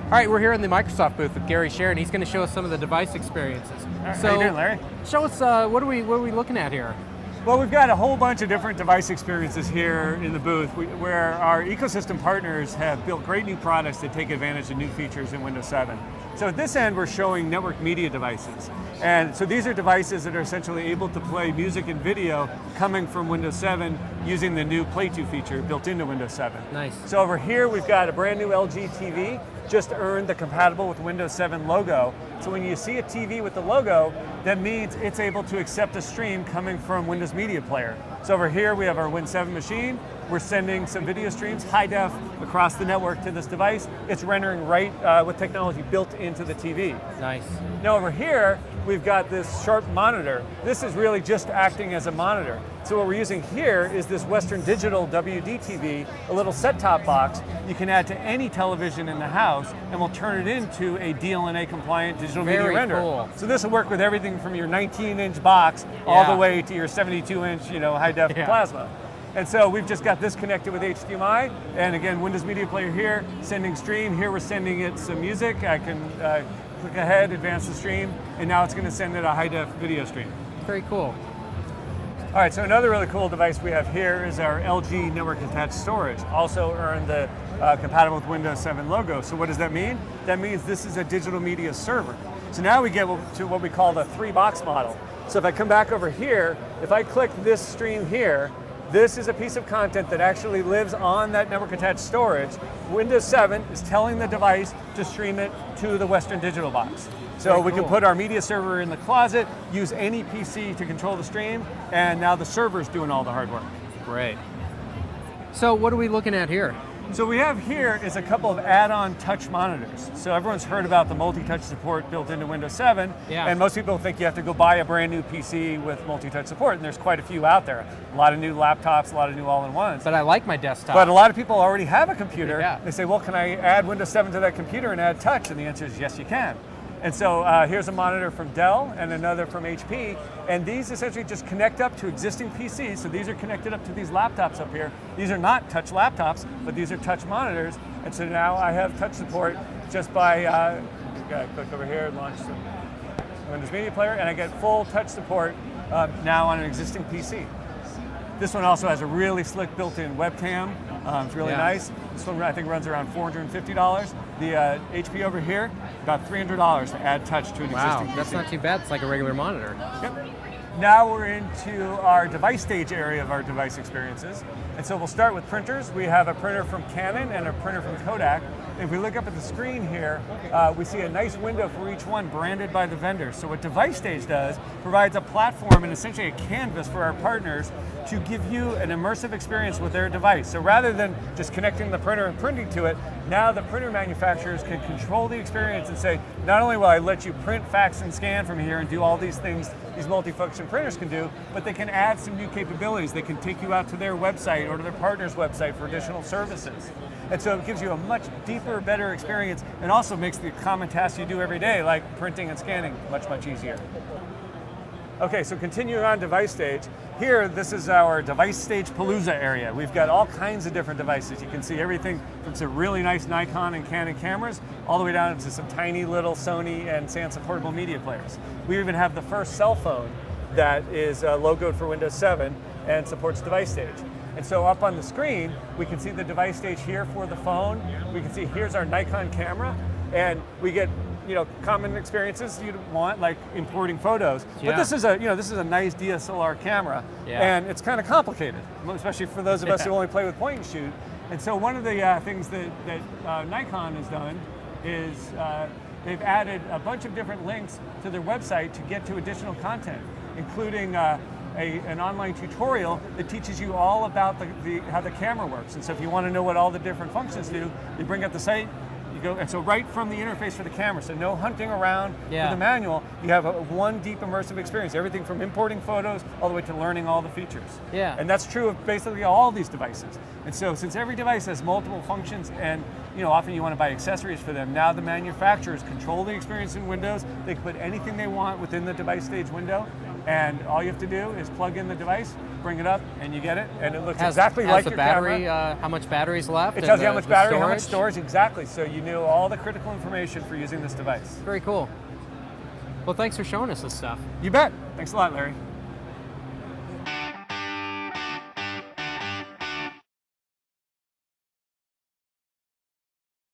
All right, we're here in the Microsoft booth with Gary Schare, and he's going to show us some of the device experiences. How you doing, Larry? Show us what are we looking at here? Well, we've got a whole bunch of different device experiences here in the booth where our ecosystem partners have built great new products that take advantage of new features in Windows 7. So at this end, we're showing network media devices. And so these are devices that are essentially able to play music and video coming from Windows 7 using the new Play To feature built into Windows 7. Nice. So over here, we've got a brand new LG TV, just earned the compatible with Windows 7 logo. So when you see a TV with the logo, that means it's able to accept a stream coming from Windows Media Player. So over here we have our Win 7 machine. We're sending some video streams, high def, across the network to this device. It's rendering right with technology built into the TV. Nice. Now over here, we've got this Sharp monitor. This is really just acting as a monitor. So what we're using here is this Western Digital WD TV, a little set-top box you can add to any television in the house, and we'll turn it into a DLNA compliant digital media renderer. Cool. So this will work with everything from your 19-inch box all the way to your 72-inch, high-def plasma. And so we've just got this connected with HDMI, and again, Windows Media Player here, sending stream. Here we're sending it some music. I can click ahead, advance the stream, and now it's going to send it a high-def video stream. Very cool. All right, so another really cool device we have here is our LG network attached storage. Also earned the compatible with Windows 7 logo. So what does that mean? That means this is a digital media server. So now we get to what we call the 3-box model. So if I come back over here, if I click this stream here, this is a piece of content that actually lives on that network attached storage. Windows 7 is telling the device to stream it to the Western Digital box. So we can put our media server in the closet, use any PC to control the stream, and now the server's doing all the hard work. Great. So what are we looking at here? So we have here is a couple of add-on touch monitors. So everyone's heard about the multi-touch support built into Windows 7, and most people think you have to go buy a brand new PC with multi-touch support, and there's quite a few out there. A lot of new laptops, a lot of new all-in-ones. But I like my desktop. But a lot of people already have a computer. They say, well, can I add Windows 7 to that computer and add touch? And the answer is yes, you can. And so here's a monitor from Dell and another from HP, and these essentially just connect up to existing PCs. So these are connected up to these laptops up here. These are not touch laptops, but these are touch monitors. And so now I have touch support just by click over here, launch the Windows Media Player, and I get full touch support now on an existing PC. This one also has a really slick built-in webcam. It's really nice. This one I think runs around $450. The HP over here, about $300 to add touch to an existing PC. That's not too bad. It's like a regular monitor. Yep. Now we're into our device stage area of our device experiences. And so we'll start with printers. We have a printer from Canon and a printer from Kodak. If we look up at the screen here, we see a nice window for each one branded by the vendor. So what Device Stage does, provides a platform and essentially a canvas for our partners to give you an immersive experience with their device. So rather than just connecting the printer and printing to it, now the printer manufacturers can control the experience and say, not only will I let you print, fax, and scan from here and do all these things these multifunction printers can do, but they can add some new capabilities. They can take you out to their website or to their partner's website for additional services. And so it gives you a much deeper, better experience, and also makes the common tasks you do every day, like printing and scanning, much, much easier. Okay, so continuing on device stage, here this is our device stage palooza area. We've got all kinds of different devices. You can see everything from some really nice Nikon and Canon cameras, all the way down to some tiny little Sony and Samsung portable media players. We even have the first cell phone that is logoed for Windows 7 and supports device stage. And so up on the screen, we can see the device stage here for the phone. We can see here's our Nikon camera, and we get common experiences you'd want, like importing photos. But this is a nice DSLR camera, and it's kind of complicated, especially for those of us who only play with point and shoot. And so one of the things that Nikon has done is they've added a bunch of different links to their website to get to additional content, including an online tutorial that teaches you all about how the camera works. And so if you want to know what all the different functions do, you bring up the site, you go, and so right from the interface for the camera, so no hunting around for the manual, you have one deep immersive experience, everything from importing photos all the way to learning all the features. And that's true of basically all these devices. And so since every device has multiple functions, and often you want to buy accessories for them, now the manufacturers control the experience in Windows. They can put anything they want within the device stage window, And all you have to do is plug in the device, bring it up, and you get it, and it looks Has exactly like the your battery, camera. how much battery's left? It tells you how much battery, how much storage? storage, exactly. So you know all the critical information for using this device. Very cool. Well, thanks for showing us this stuff. You bet. Thanks a lot, Larry.